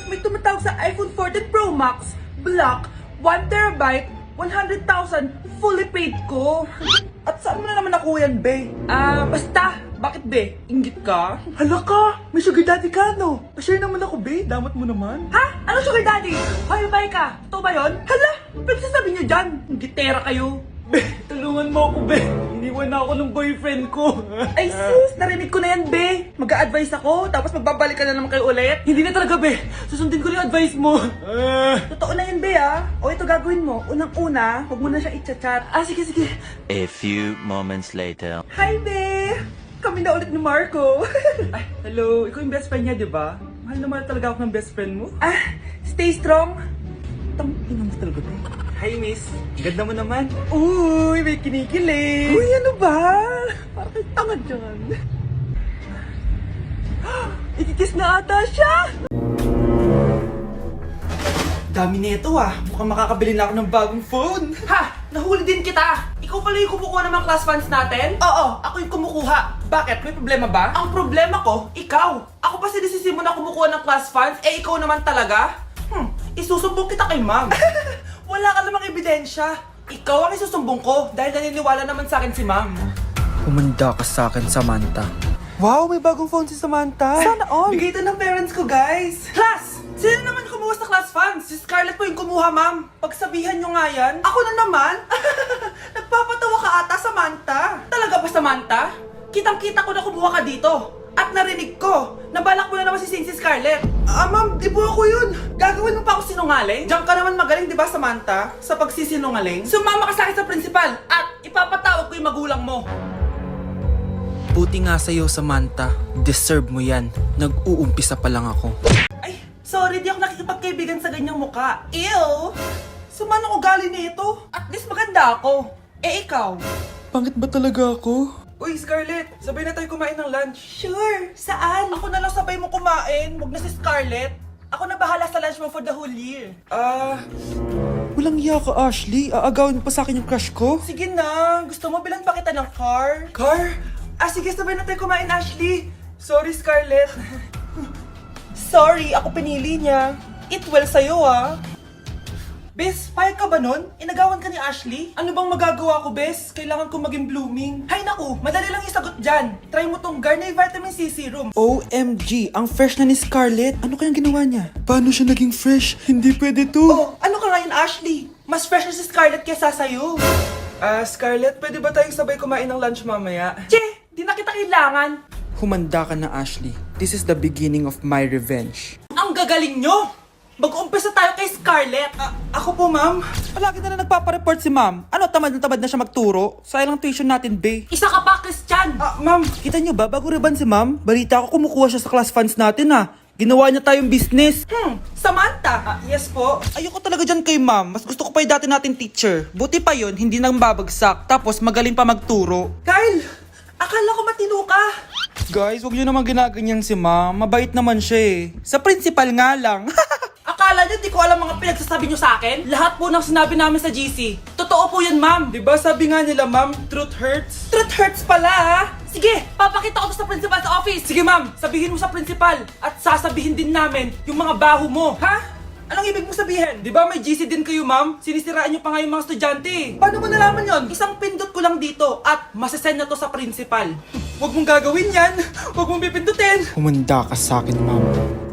may tumatawag sa iPhone 14 Pro Max, Black, 1TB, 100,000, fully paid ko. At saan mo na naman nakuha yan, be? Basta, bakit be? Inggit ka? Hala ka! May sugar daddy ka, no? Pa-share naman ako, be. Damat mo naman. Ha? Anong sugar daddy? Hoy, babae ka. Totoo ba yun? Hala, pwede sasabihin nyo dyan. Inggitera kayo. Be, tulungan mo ako, be. Iniwan na ako ng boyfriend ko. Ay sis, narinig ko na yan, be. Mag-a-advise ako, tapos magbabalik ka na naman kayo ulit. Hindi na talaga, be. Susundin ko yung advice mo. Totoo na yan, be, ah. O ito gagawin mo. Unang-una, huwag mo na siya i-chat. Sige, sige. A few moments later. Hi, be. Kami na ulit ni Marco. Ay, hello. Ikaw yung best friend niya, di ba? Mahal na mahal talaga ako ng best friend mo. Stay strong. Tang, ina mo talaga, be. Hi, miss. Ganda mo naman. Uy, may kinikilig. Uy, ano ba? Parang kayo tanga dyan. Ikikiss na ata siya. Dami nito ah. Mukhang makakabili na ako ng bagong phone. Ha! Nahuli din kita! Ikaw pala yung kumukuha ng mga class funds natin? Oo, ako yung kumukuha. Bakit? May problema ba? Ang problema ko, ikaw! Ako pa sinisisi mo na kumukuha ng class funds, eh ikaw naman talaga? Isusumbong kita kay ma'am. Wala ka namang ebidensya. Ikaw ang isusumbong ko dahil naniniwala naman sa akin si ma'am. Humanda ka sa akin, Samantha. Wow, may bagong phone si Samantha. Sana all! Bigay ito ng parents ko, guys. Class! Sino naman kumuha sa class funds? Si Scarlett po yung kumuha, ma'am. Pagsabihan nyo nga yan. Ako na naman? Nagpapatawa ka ata, Samantha. Talaga ba, Samantha? Kitang-kita ko na kumuha ka dito. At narinig ko, nabalak mo na naman si Scarlett. Ma'am, di po ako yun. Gagawin mo pa ako sinungaling? Diyan ka naman magaling, di ba, Samantha? Sa pagsisinungaling? Sumama ka sa akin sa principal at ipapatawag ko yung magulang mo. Buti nga sa'yo, Samantha. Deserve mo yan. Nag-uumpisa pa lang ako. Ay, sorry, di ako nakikipagkaibigan sa ganyang muka. Ew! Sumano ugali nito? At least maganda ako. Eh, ikaw? Pangit ba talaga ako? Uy, Scarlett, sabay na tayo kumain ng lunch. Sure, saan? Ako na lang sabay mo kumain, wag na si Scarlett. Ako na bahala sa lunch mo for the whole year. Walang iya ka, Ashley. Aagawin mo pa sa akin yung crush ko. Sige na, gusto mo bilan pa kita ng car? Car? Sige, sabay na tayo kumain, Ashley. Sorry, Scarlett. Sorry, ako pinili niya. Eat well sa'yo, ah. Bes, payag ka ba nun? Inagawan ka ni Ashley? Ano bang magagawa ko, Bes? Kailangan ko maging blooming. Hay naku, madali lang isagot dyan. Try mo tong Garnier Vitamin C Serum. OMG, ang fresh na ni Scarlett. Ano kayang ginawa niya? Paano siya naging fresh? Hindi pwede to. Oh, ano ka ngayon, Ashley? Mas fresh na si Scarlett kesa sa'yo. Scarlett, pwede ba tayong sabay kumain ng lunch mamaya? Che, di na kita kailangan. Humanda ka na, Ashley. This is the beginning of my revenge. Ang gagaling nyo! Mag-umpisa tayo kay Scarlett. Ako po, ma'am. Palagi na nagpapareport si ma'am. Ano, tamad na siya magturo? Sayang lang tuition natin, be. Isa ka pa, Christian. Ma'am, kita niyo ba, bago riban si ma'am, balita ko kumukuha siya sa class funds natin, ha. Ginawa niya tayong business. Samantha. Yes po. Ayoko talaga dyan kay ma'am. Mas gusto ko pa yung dati natin teacher. Buti pa yon, hindi nang babagsak. Tapos magaling pa magturo. Kyle, akala ko matino ka. Guys, wag niyo naman ginaganyan si ma'am. Mabait naman siya eh. Sa principal nga lang. Akala niyo di ko alam mga pinagsasabi niyo sa akin? Lahat po ng sinabi namin sa GC. Totoo po yun, ma'am. Diba sabi nga nila, ma'am, truth hurts? Truth hurts pala, ha? Sige, papakita ko to sa principal sa office. Sige, ma'am. Sabihin mo sa principal. At sasabihin din namin yung mga baho mo. Ha? Anong ibig mo sabihin? Di ba may GC din kayo, ma'am? Sinisiraan niyo pa nga yung mga estudyante. Paano mo nalaman yon? Isang pindot ko lang dito at masasend na to sa principal. Huwag mong gagawin yan. Huwag mong pipindutin. Humanda ka sa akin, ma'am.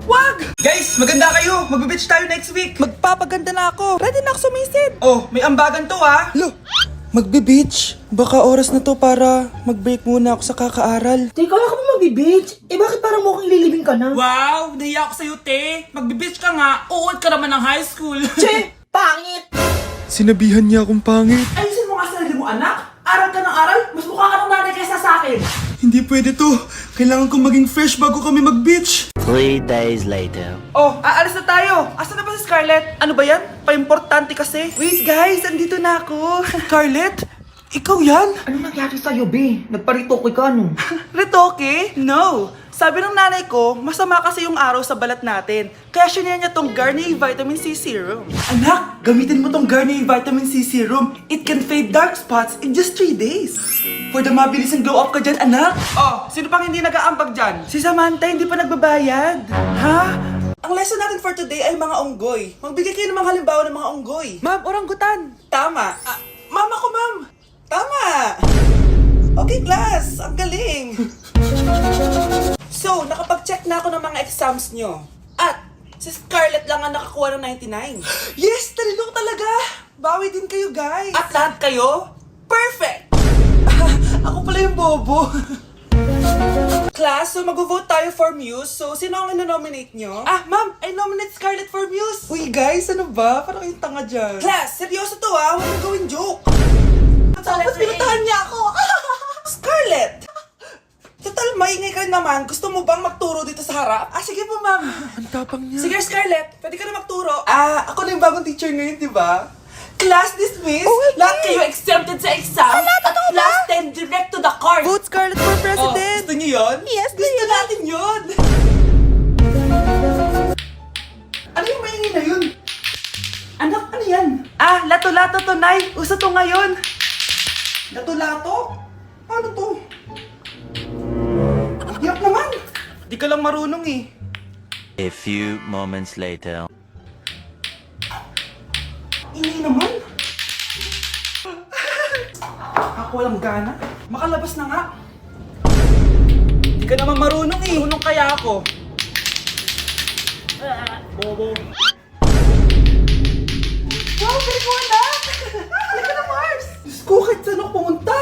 Wag! Guys, maganda kayo. Magbe-beach tayo next week. Magpapaganda na ako. Ready na ako sumisid. Oh, may ambagan to, ha? Lo, magbe-beach? Baka oras na to para mag-break muna ako sa kakaaral. Teka, wala ka ba mag-beach? Bakit parang mukhang ililibing ka na? Wow! Nahiya ako sa'yo, te. Magbe-beach ka nga. Uod ka naman ng high school. Che! Pangit! Sinabihan niya akong pangit. Ayusin mo nga sarili mo, anak. Aral ka ng aral. Mas mukha ka ng nanay kaysa sa akin. Hindi pwede to. Kailangan kong maging fresh bago kami mag-beach. 3 days later. Oh, aalis na tayo. Asan na ba si Scarlett? Ano ba yan? Pa-importante kasi. Wait, guys. Andito na ako. Scarlett? Ikaw yan? Ano nangyari sa'yo, be? Nagparitoke ka, no? Retoke? No. Sabi ng nanay ko, masama kasi yung araw sa balat natin. Kaya sinare niya tong Garnier Vitamin C Serum. Anak, gamitin mo tong Garnier Vitamin C Serum. It can fade dark spots in just 3 days. For the mabilis and glow up ka dyan, anak. Oh, sino pang hindi nag-aambag dyan? Si Samantha hindi pa nagbabayad. Ha? Ang lesson natin for today ay mga unggoy. Magbigay kayo ng mga halimbawa ng mga unggoy. Ma'am, oranggutan. Tama. Ma'am ako, ma'am. Tama. Okay, class. Ang galing. So, nakapag-check na ako ng mga exams nyo. At, si Scarlett lang ang nakakuha ng 99. Yes! Talino talaga! Bawi din kayo, guys. At lahat kayo, perfect! Ako pala yung bobo. Class, so mag-vote tayo for Muse. So, sino ang ino-nominate nyo? Ma'am, I nominate Scarlett for Muse. Uy, guys, ano ba? Parang kayong tanga dyan. Class, seryoso to ha. Huwag mo gawin joke. Tapos pinuntahan niya ako. Scarlett! Total, maingay ka naman. Gusto mo bang magturo dito sa harap? Sige po, ma'am. Ang tapang niya. Sige, Scarlett. Pwede ka na magturo. Ako na yung bagong teacher ngayon, di ba? Class dismissed. Lahat kayo exempted sa exam. At class 10 direct to the card. Vote Scarlett for president! Gusto niyo yun? Yes, Gusto natin yun. Ano yung maingay na yun? Anak, ano yan? Lato-lato to, Nay. Uso to ngayon. Lato-lato? Ano to? Hirap naman. Di ka lang marunong eh. A few moments later. Ingay naman. Ako walang gana. Makalabas na nga. Di ka naman marunong eh. Marunong kaya ako. Bobo. Wow, galing mo anak! Halika na, Mars! Diyos ko, kahit saan ako pumunta.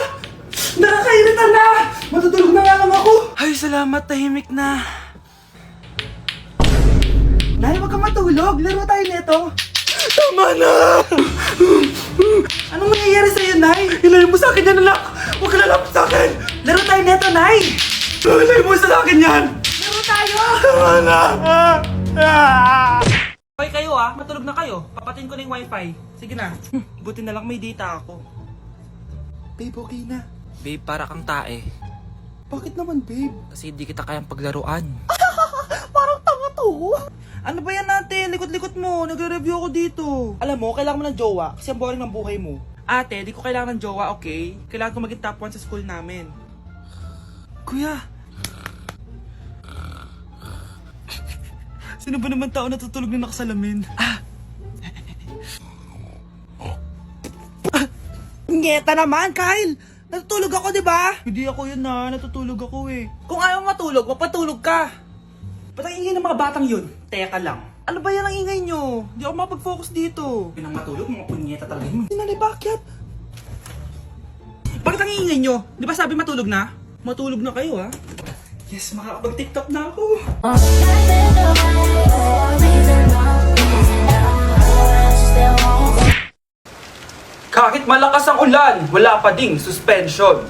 Nakakairita na! Matutulog na nga lang ako. Ay, salamat. Tahimik na. Nay, wag ka matulog. Laro tayo nito. Tama na! Anong nangyayari sa'yo, Nay? Ilayo mo sa akin yan, anak! Huwag ka lalapit sa akin! Laro tayo neto, Nay! Ilayo mo sa akin yan! Laro tayo! Tama na! Okay kayo matulog na kayo. Papatin ko na yung wifi. Sige na. Buti na lang may data ako. Babe, okay na. Babe, para kang tae. Bakit naman, babe? Kasi di kita kayang paglaruan. Parang tanga to. Ano ba yan natin? Likot-likot mo. Nagre-review ako dito. Alam mo, kailangan mo ng jowa kasi ang boring ng buhay mo. Ate, di ko kailangan ng jowa, okay? Kailangan ko maging top 1 sa school namin. Kuya. Sino ba naman tao natutulog na nakasalamin? Ngeta naman, Kyle! Natutulog ako, di ba? Hindi ako yun natutulog ako eh. Kung ayaw matulog, mapatulog ka. Ba't ang ingay ng mga batang yun? Teka lang. Ano ba yan ang ingay nyo? Hindi ako mapag-focus dito. Pinang matulog, mga punyeta talaga yun. Sinali, bakit? Bakit ang ingay nyo? Di ba sabi matulog na? Matulog na kayo Yes, makakapag-tiktok na ako. Kahit malakas ang ulan, wala pa ding suspension.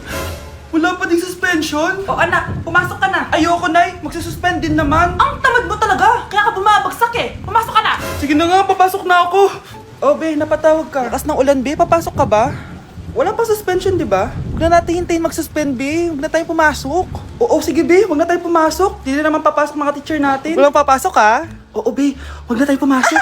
Wala pa ding suspension? O anak, pumasok ka na. Ayoko, Nay. Magsususpend din naman. Ang tamad mo talaga. Kaya ka bumabagsak eh. Pumasok ka na. Sige na nga, papasok na ako. Oh, be, napatawag ka. Lakas ng ulan, be. Papasok ka ba? Wala pa suspension, di ba? Huwag na natin hintayin mag-suspend, be. Huwag na tayo pumasok. Oo, sige, be. Huwag na tayo pumasok. Hindi na naman papasok mga teacher natin. Walang papasok, ha? Oo, be. Huwag na tayo pumasok.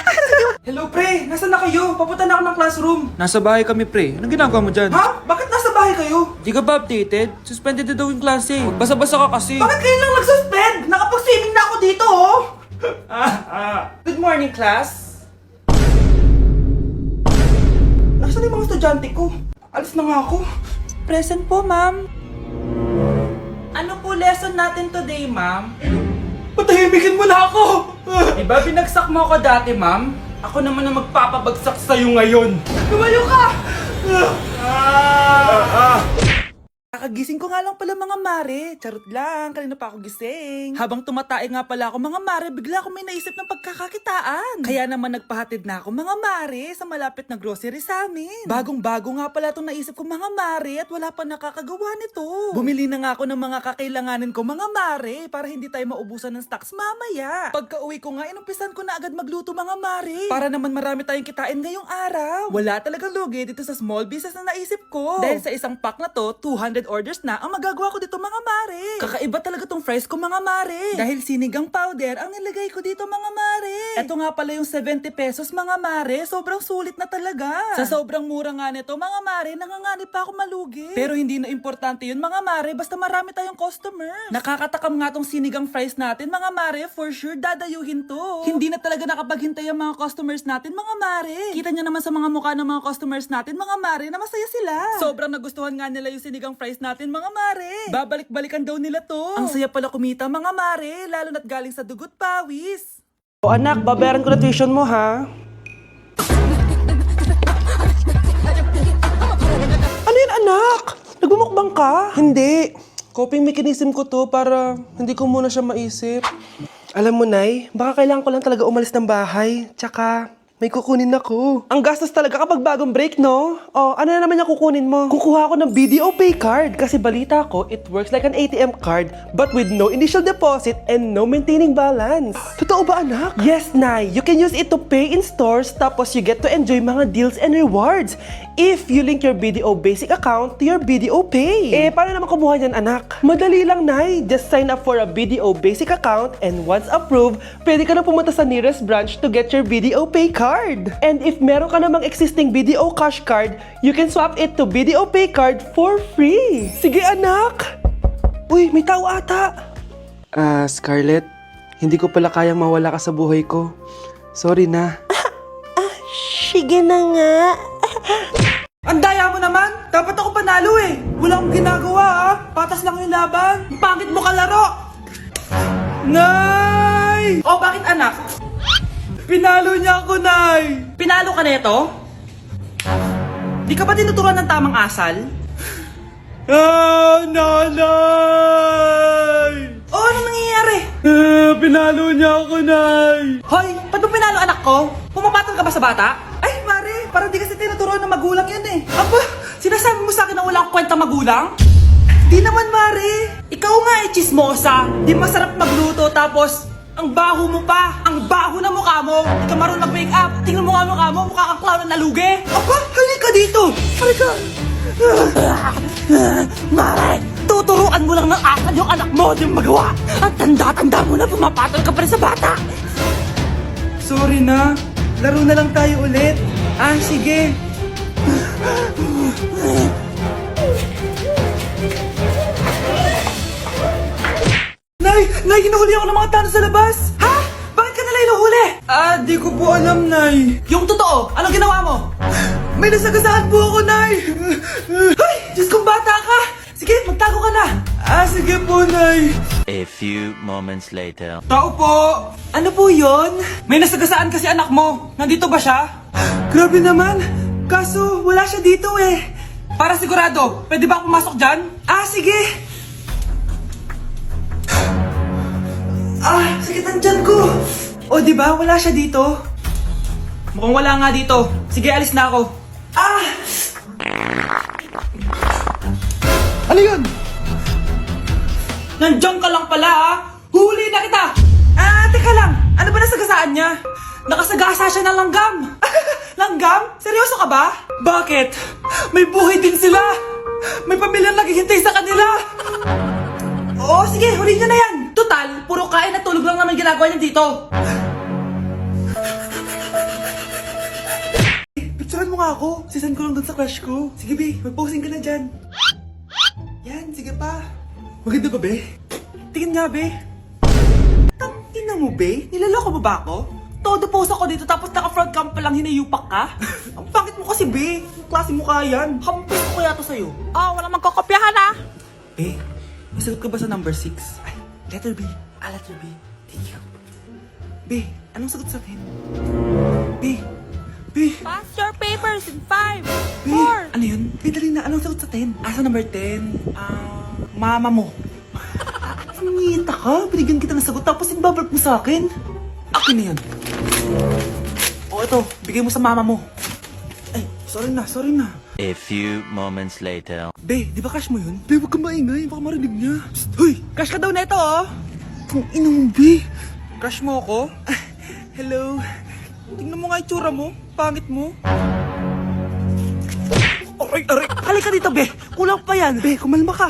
Hello, pre. Nasaan na kayo? Papunta na ako ng classroom. Nasa bahay kami, pre. Anong ginagawa mo dyan? Ha? Bakit nasa bahay kayo? Di ka ba updated? Suspended na daw yung klase. Basa-basa ka kasi. Bakit kayo lang nag-suspend? Nakapag-swimming na ako dito, oh! Good morning, class. Nasaan yung mga estudyante ko? Alis na nga ako. Present po, ma'am. Ano po lesson natin today, ma'am? Patahimikin mo na ako! Diba binagsak mo ako dati, ma'am? Ako naman ang magpapabagsak sa'yo ngayon. Lumayo ka! Kakagising ko nga lang pala mga mare. Charot lang, kanina pa ako gising. Habang tumatae nga pala ako mga mare, bigla ako may naisip ng pagkakakitaan. Kaya naman nagpahatid na ako mga mare sa malapit na grocery sa amin. Bagong-bago nga pala itong naisip ko mga mare at wala pa nakakagawa nito. Bumili na nga ako ng mga kakailanganin ko mga mare para hindi tayo maubusan ng stocks mamaya. Pagka uwi ko nga, inumpisan ko na agad magluto mga mare. Para naman marami tayong kitain ngayong araw. Wala talagang lugi dito sa small business na naisip ko. Dahil sa isang pack na to, 200 orders na ang magagawa ko dito mga mare. Kakaiba talaga tong fries ko mga mare. Dahil sinigang powder ang nilagay ko dito mga mare. Eto nga pala yung 70 pesos mga mare, sobrang sulit na talaga. Sa sobrang mura nga nito mga mare, nanganganib pa ako malugi. Pero hindi na importante yun mga mare, basta marami tayong customer. Nakakatakam nga tong sinigang fries natin mga mare, for sure dadayuhin to. Hindi na talaga nakapaghintay ang mga customers natin mga mare. Kita nyo naman sa mga mukha ng mga customers natin mga mare na masaya sila. Sobrang nagustuhan nga nila yung sinigang fries natin mga mare. Babalik-balikan daw nila to. Ang saya pala kumita mga mare, lalo na't galing sa dugot pawis. O anak, babayaran ko na tuition mo ha. Ano yun anak? Nagmumukbang ka? Hindi. Coping mechanism ko to para hindi ko muna siya maisip. Alam mo, Nay, baka kailangan ko lang talaga umalis ng bahay. Tsaka, may kukunin ako. Ang gastos talaga kapag bagong break, no? Oh, ano na naman yung kukunin mo? Kukuha ako ng BDO Pay card kasi balita ko, it works like an ATM card but with no initial deposit and no maintaining balance. Totoo ba, anak? Yes, Nay. You can use it to pay in stores tapos you get to enjoy mga deals and rewards if you link your BDO Basic account to your BDO Pay. Eh, paano naman kumuha yan, anak? Madali lang, Nay. Just sign up for a BDO Basic account and once approved, pwede ka na pumunta sa nearest branch to get your BDO Pay card. And if meron ka namang existing BDO Cash card, you can swap it to BDO Pay card for free. Sige, anak! Uy, may tao ata. Scarlett, hindi ko pala kayang mawala ka sa buhay ko. Sorry na. Sige na nga. Ang daya mo naman! Dapat ako panalo eh! Wala akong ginagawa ah! Patas lang yung laban! Ang pangit mo kalaro! Nay! Oh, bakit anak? Pinalo niya ako, Nay! Pinalo ka nito? Di ka ba tinuturuan ng tamang asal? Nanay! Oh, ano nangyayari? Pinalo niya ako, Nay! Hoy, ba't mo pinalo anak ko? Pumapatol ka ba sa bata? Ay, Mare, parang di kasi tinuturuan ng magulang yan eh. Aba, sinasabi mo sa akin na wala akong kwenta magulang? Di naman, Mare. Ikaw nga eh, chismosa. Di masarap magluto tapos ang baho mo pa! Ang baho na mukha mo! Hindi ka marunong mag-make up! Tingnan mo nga mukha mo! Mukha kang clown na nalugi! Aba! Halika dito! Halika! Mare! Tuturuan mo lang ng asal yung anak mo! Di mo magawa! At tanda-tanda mo na pumapatol ka pa rin sa bata! Sorry na! Laro na lang tayo ulit! Ah, sige! Nay! Nay, hinuhuli ako ng mga tanong sa labas! Ha? Bakit ka nila hinuhuli? Di ko po alam, Nay. Yung totoo, anong ginawa mo? May nasagasaan po ako, Nay! Ay! Diyos kong bata ka! Sige, magtago ka na! Sige po, Nay. A few moments later. Tao po! Ano po yon? May nasagasaan kasi anak mo. Nandito ba siya? Grabe naman! Kaso, wala siya dito eh. Para sigurado, pwede ba ako pumasok dyan? Sige! Sakit ang tiyan ko! O, di ba? Wala siya dito. Mukhang wala nga dito. Sige, alis na ako. Ano yun? Nandiyan ka lang pala, Huli na kita! Teka lang. Ano ba nasagasaan niya? Nakasagasa siya ng langgam. Langgam? Seryoso ka ba? Bakit? May buhay din sila. May pamilyang naghihintay sa kanila. Oo, sige, huli niya na yan. Total, puro kain at tulog lang naman ginagawa niya dito. Picturean mo nga ako. Sisend ko lang dun sa crush ko. Sige, be. Mag-posing ka na dyan. Yan, sige pa. Maganda ba, be? Tingin nga, be. Tangina mo, be? Nilaloko mo ba ako? Todo post ako dito tapos naka-front cam pa lang hinayupak ka? Ang pangit mo kasi, be. Yung klase mo kaya yan. Hampis ko kaya to sa'yo. Wala magkokopyahan ah! Be, masagot ka ba sa number 6? Ay, letter B. Letter B. Thank you. Be, anong sagot sa akin? B. Pass your papers in 5, B. Ano yun? Be, dali na. Anong sagot sa 10? Sa number 10? Mama mo. Nangihita ka? Binigyan kita ng sagot tapos ibabalik mo sa akin? Akin na yun. Ito. Bigay mo sa mama mo. Ay, sorry na. A few moments later. Be, di ba crush mo yun? Be, huwag kang maingay. Baka marinig niya. Psst, hoy! Crush ka daw neto, oh! Kung ina mo, Be. Crush mo ako? Hello. Tingnan mo nga itsura mo. Pangit mo. Aray! Halika dito, Be. Kulang pa yan. Be, kumalma ka.